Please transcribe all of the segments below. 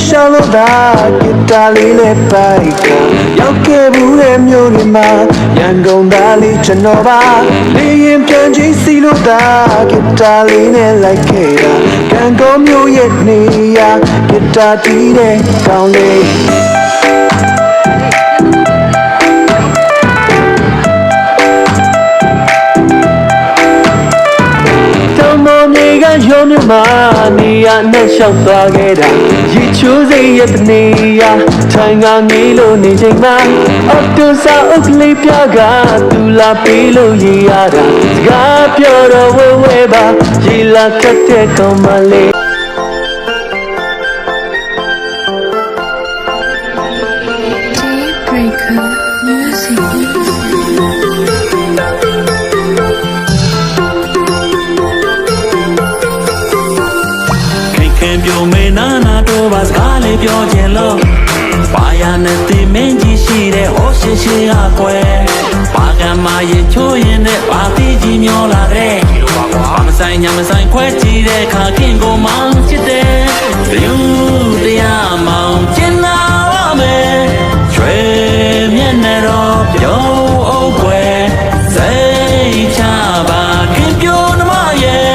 ရှောင်းလို့သာဂီတာလေးနဲ့ပိုက်ကရောက်ခဲ့ဘူးတဲ့မြို့တွေမှာရန်ကုန်သားလေးကျွန်တော်ပါလေရင်ပြန်ချင်းစီလို့သာဂီတာလေးနဲ့လိုက်ခဲ့တာကံကောင်းမြို့ရဲ့နေရာဂီတာတီးတဲ့ကောင်းလေးရုံးမြမနေရနဲ့ရှောက်သွားခဲ့တာရေချိုးစိတ်ရဲ့တနေရာထိုင်ငါငေးလို့နေချိန်မှာအော်တိုစာအုပ်ကလေးပြကသူလာပေးလို့ရရတာစကားပြောတော့ဝဲဝဲပါရေလာခတ်တဲ့ကောင်းမလေးပြောမေနာနာတော့ဘာစကားလေးပြောချင်လို့ဘာရနဲ့တင်မင်းကြီးရှိတဲ့ဟောရှိရှိဟာကွယ်ဘာကမှရင်ချိုးရင်နဲ့ဘာတိကြီးမျောလာတဲ့ဘာမဆိုင်ညာမဆိုင်ခွဲကြည့်တဲ့ခါခင်ကိုမောင်းချစ်တဲ့လူတရားမောင်းကျင်လာပါမယ်ရွှေမျက်နှာတော့ပြုံးအုပ်ကွယ်စိတ်ချပါခင်ပြောနှမရဲ့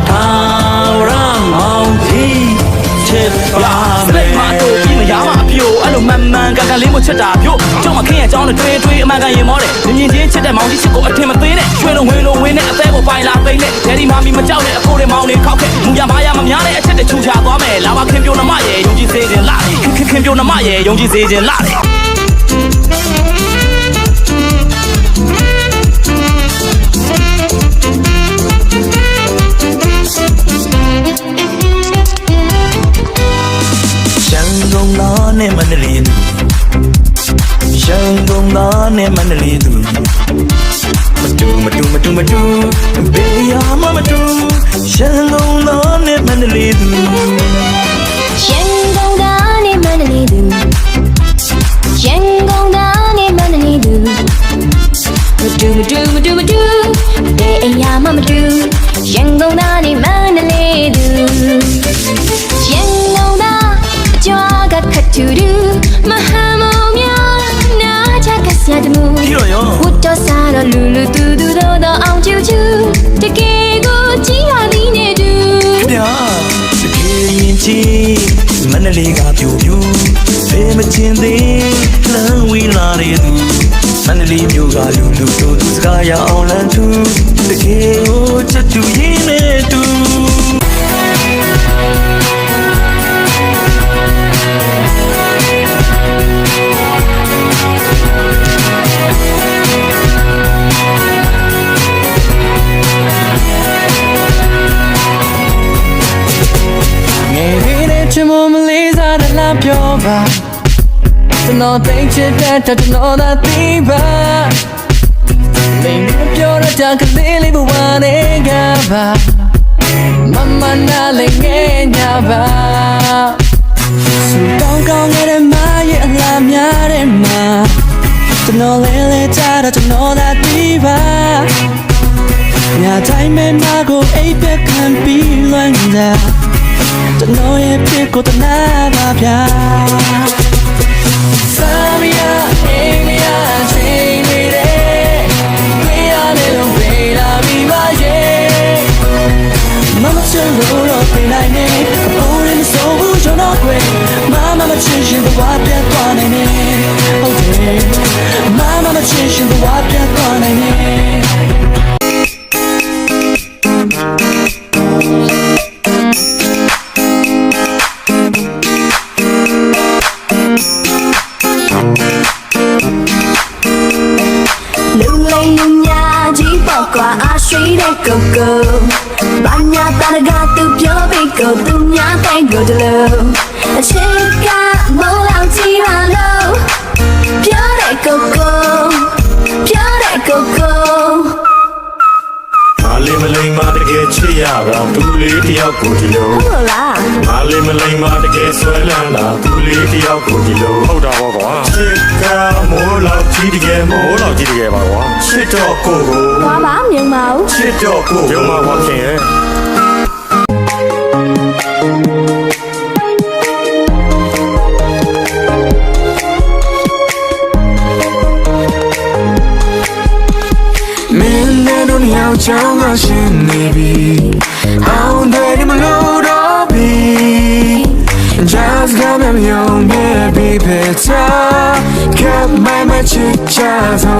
ထာဝရမောင်းကြီးချစ်ပါမယ်မတို့ပြီးမရမှာအပြိုအဲ့လိုမှန်မှန်ကန်ကန်လေးမချစ်တာပြို့ကျောင်းမခင်းရဲ့ကျောင်းနဲ့တွေးအမှန်ကန်ရင်မောတယ်မြင်ချင်းချစ်တဲ့မောင်ကြီးချစ်ကိုအထင်မသေးနဲ့ရွှေလုံးဝင်းလုံးဝင်းနဲ့အသေးကိုပိုင်လာသိမ့်နဲ့ဒယ်ဒီမာမီမကြောက်နဲ့အဖိုးတွေမောင်တွေခောက်ခဲ့မူရမာရမများတဲ့အချက်တွေချူချသွားမယ်လာပါခင်ပြိုနှမရဲ့ယုံကြည်စေခြင်းလာတယ်ခင်ပြိုနှမရဲ့ယုံကြည်စေခြင်းလာတယ်နဲ့မန္တလေးသူရန်ကုန်သားနဲ့မန္တလေးသူမတူဘေးရမတူရန်ကုန်သားနဲ့မန္တလေးသူရန်ကုန်သားနဲ့မန္တလေးသူရန်ကုန်သားနဲ့မန္တလေးသူမတူဘေးရမတူရန်ကုန်သားနဲ့မန္တလေးသူရန်ကုန်သားကြွားကခတ်တူတူမဟာမောင်များနာချကဆရာတမှုဝတ်တော်စားတော့လူလူတူတူတော့အောင်ကျူကျူတကယ်ကိုကြည်ရသည်နဲ့တူဗျာတကယ်ရင်ချီမန္တလေးကပြိုပြိုဘယ်မချင်းသေးလမ်းဝေးလာတဲ့သူမန္တလေးမြို့ကလူလူတူတူစကားရအောင်လမ်းသူတကယ်ကိုချက်တူရင်းနဲ့တူပြောပါကျွန်တော်သိချစ်တဲ့ကျွန်တော်သာသိပါမင်းပြောရတဲ့ကလေးလေးဘဝနဲ့ကပါမမနာလည်းငဲ့ညာပါစူတောင်းကောင်းတဲ့မရဲ့အလားများတဲ့မှာကျွန်တော်လဲကြတော့ကျွန်တော်သာသိပါညတိုင်းမဲ့နာကိုအိပ်ပက်ခံပြီးလွမ်းတာကျွန်တော်ရဲ့ဖြစ်ကိုတနာပါဗျာဆာမီယာအိမ်မယာချိန်နေတယ်တွေ့ရတယ်လို့ပြေးလာပြီးပါရဲ့မမချင်လို့တော့ပြေးနိုင်နေဘိုးရင်းဆိုဘူးကျွန်တော်တွေ့မမမချင်ရှင်ဘဝပြတ်သွားနိုင်နေဟုတ်တယ်မမမချင်ရှင်ဘဝပြတ်သွားနိုင်နေgo go ဘာညာတာကသူပြောပြီးကိုသူများတိုင်းကိုတလို့အချစ်ကမောလောင်ချီရလို့ပြောတဲ့ go go ပြောတဲ့ go go မလေးမလိမ္မာတကယ်ချစ်ရပါသူလေးတယောက်ကိုဒီလိုဟုတ်လားမ လာသူလေးတယောက်ကိုဒီလို ဟုတ်တာပေါ့ကွာ ချစ်ကမိုးလောက်ကြီးတကယ်မိုး ဘိုးတော်ကြီးတကယ်ပါကွာ ချစ်တော့ကိုကို သွားပါမြုံပါဦး ချစ်တော့ကို ရုံမှာကွာခင်ရဲ့ မင်းနဲ့တို့ညောင်ချောင်းကရှင်နေပြီအောင်တယ်မလို့တော့ပြီ Just got me young baby pizza Kept my chicha so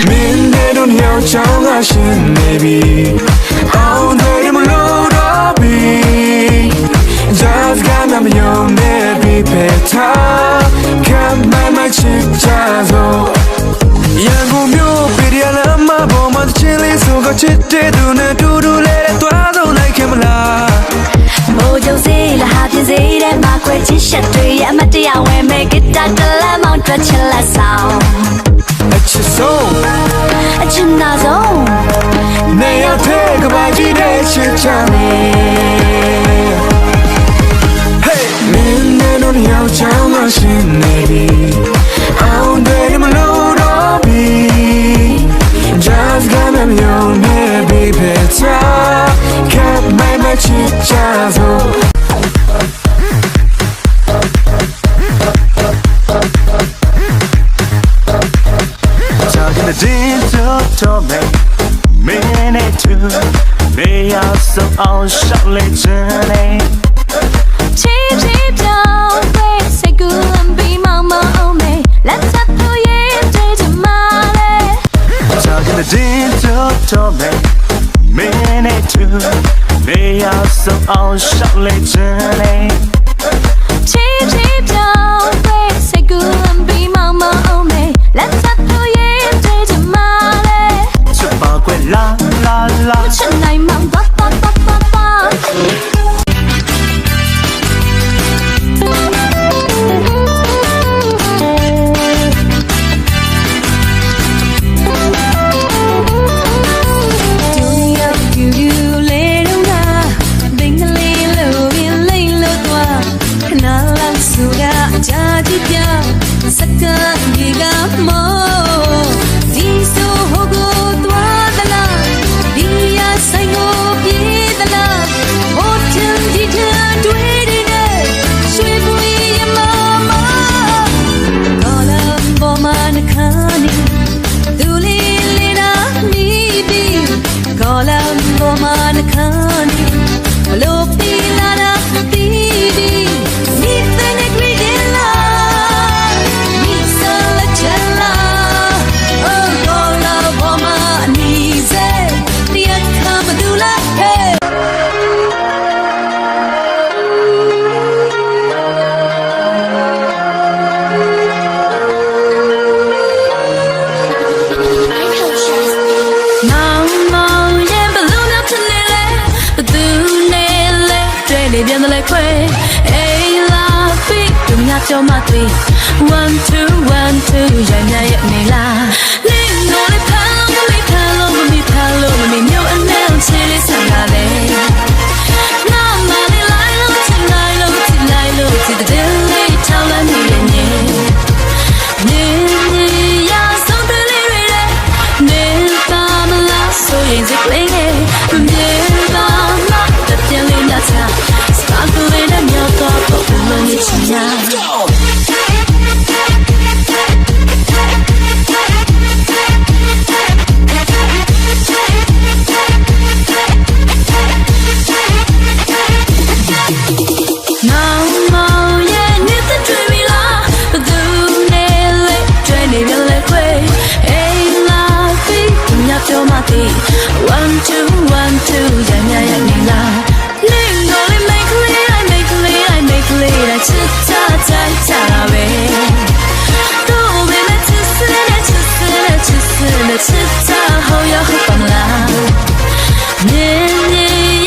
မင်းနဲ့တို့ညောင်ချောင်းကရှင်နေပြီအောင်တယ်မလို့တော့ပြီ Just got me young baby pizza Kept my chicha so ရန်ကုန်မြို့ပြည်ရလမ်းမပေါ်မှာချင်းလေးဆိုကချစ်တဲ့သူနဲ့တူတူလေးသွားဆုံးလိုက်ခဲ့မလား မိုးကြုံစေးလာဟာပြင်းစေးတဲ့မခွဲချစ်ချက်တွေအမတရားဝဲမဲ့ဂီတာတလက်မောင်းတွက်ချလက်ဆောင် အချစ်ဆုံး အချင်သာဆုံး နေရတဲ့ကဘာကြီးတဲ့ချစ်ချမယ် Hey မင်းနဲ့တို့ညောင်ချောင်းကရှင်နေပြီအောင်တယ်မလို့တော့ပြီ Just got me young baby pizza Kept my chicha so Talking the din to me minute two they are so on short journey ချီချီပြောင်းဝဲစိတ်ကူးလမ်းပြီးမောင်မအောင်မေလက်ချက်လို့ရေးတွေ့ချင်မှလေ Talking the din to me minute two they are so on short journey ချီချီပြောင်းဝဲစိတ်ကူးလမ်းပြီးမောင်မအောင်မေလက်ချက်လို့ရေးတွေ့ချင်မှလေ to park with la la la ချင်နိုင်မှဘာဘာဘာဘာဘာ Cho ma tùy one two dài dài này là linh ngồi lấy palo mi nhiều anh em chơi lấy sang là về nam mà đi lại lâu thì từ đến đây chào là nhẹ nhẹ ya sống tới đây rồi nên ta mà là số yên dịch lấy nghe nên ta mà tất nhiên lên đã cha sparkle lên đã nhau to có cùng luôn như chỉ nhau one two dài dài này là linh ngồi lên make clear chit ta về tu về mà chit ta hậu ya không bằng là nên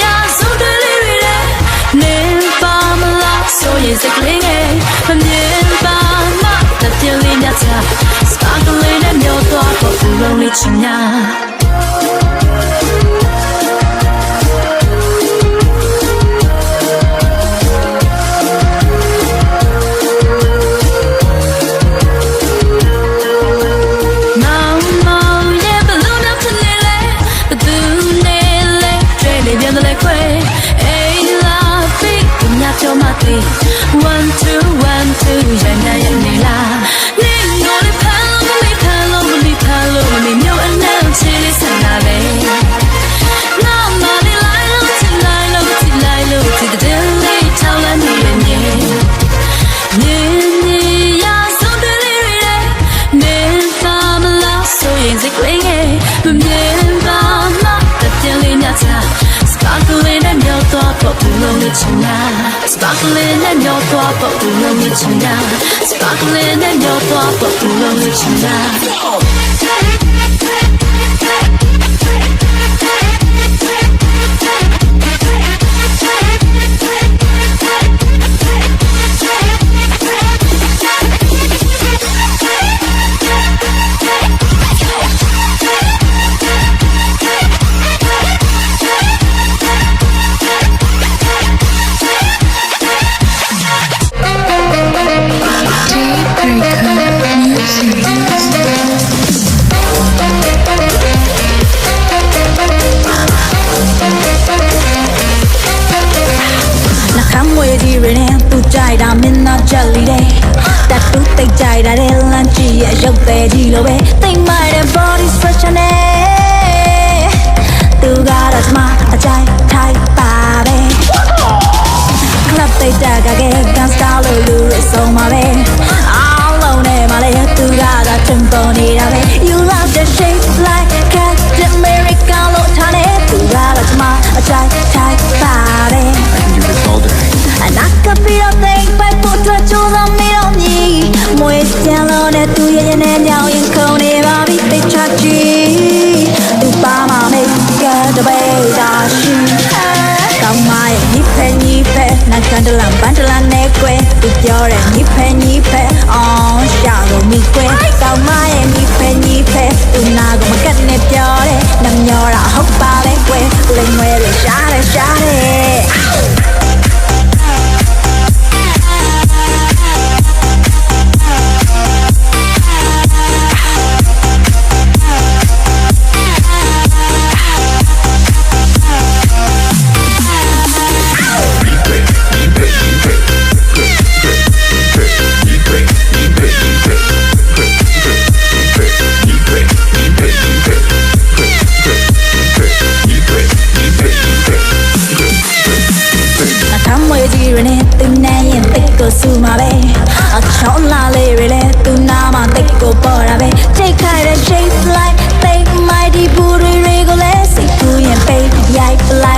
ya sống tới đây rồi nên ba mà la so ye dịch lên nghe nên ba mà tập tiền lên nhà ta sparkle lên đã nhiều to có phụ lòng đi chung nhà see 1 2 1 2ရန်ရရနေလားနေလို့လေဖန်လို့မဖန်လို့မဖန်လို့မမျိုးအနှံ့ချီလေးဆန္ဒပဲနာမလေးလိုက်လို့ချစ်လိုက်လို့ချစ်လိုက်လို့ချစ်တဲ့လေးထောက်လာနေရဲ့နေနေရဆုံးတယ်လေးတွေနေပါမလားဆိုရင်စိတ်ကလေးငယ်မမြင်ပါမတပြင်းလေးညချာ Sparkling and your thought but we know it's now Sparkling and your thought but we know it's now Sparkling and your thought but we know it's now ဒါမင်းသားချက်လေးတဲ့တတူးတိတ်ကြိုက်တာတဲ့လမ်းကြီးရဲ့ရုပ်သေးကြီးလိုပဲတိမ်မိုက်တဲ့ body expression နဲ့သူကတော့ဒီမှာအကြိုက်ထိုက်ပါပဲ club တိတ်တက်ကကဲ gangsta လို့လူတွေဆုံးပါပဲအားလုံးနဲ့မလဲသူကတော့တင်ပေါ်နေတာပဲ you love the shape like Captain America လို့ထားနေသူကတော့ဒီမှာအကြိုက်ထိုက်ပါပဲ You this all day and I could be a thing by put to the middle me မွေးကြလို့နဲ့သူရဲ့နဲ့ညောင်ရင်ခုန်နေပါပြီတိတ်ချကြီးသူပါမမေကတပေတာရှိကောင်းမရဲ့ညီဖက်ညီဖက်နှကန်တလန်ပန်တလန်နဲ့ကွယ်သူပြောတဲ့ညီဖက်ညီဖက်အောင်ရှာလို့မိကွယ်ကောင်းမရဲ့ညီဖက်ညီဖက်သူနာကိုမကတ်နဲ့ပြောတဲ့နှမျောတာဟုတ်ပါလေကွယ်သူလည်းငွေလေးရှားတယ်ရှားတယ်စုမှာပဲအချောင်းလာလေးတွေလဲသူနာမှာတိတ်ကိုပေါ်တာပဲtake ခိုင်တဲ့ shape like think mighty ဘူတွေကိုလဲစိတ်ကူးရင်ပိတ်ရိုက်ပလိုက်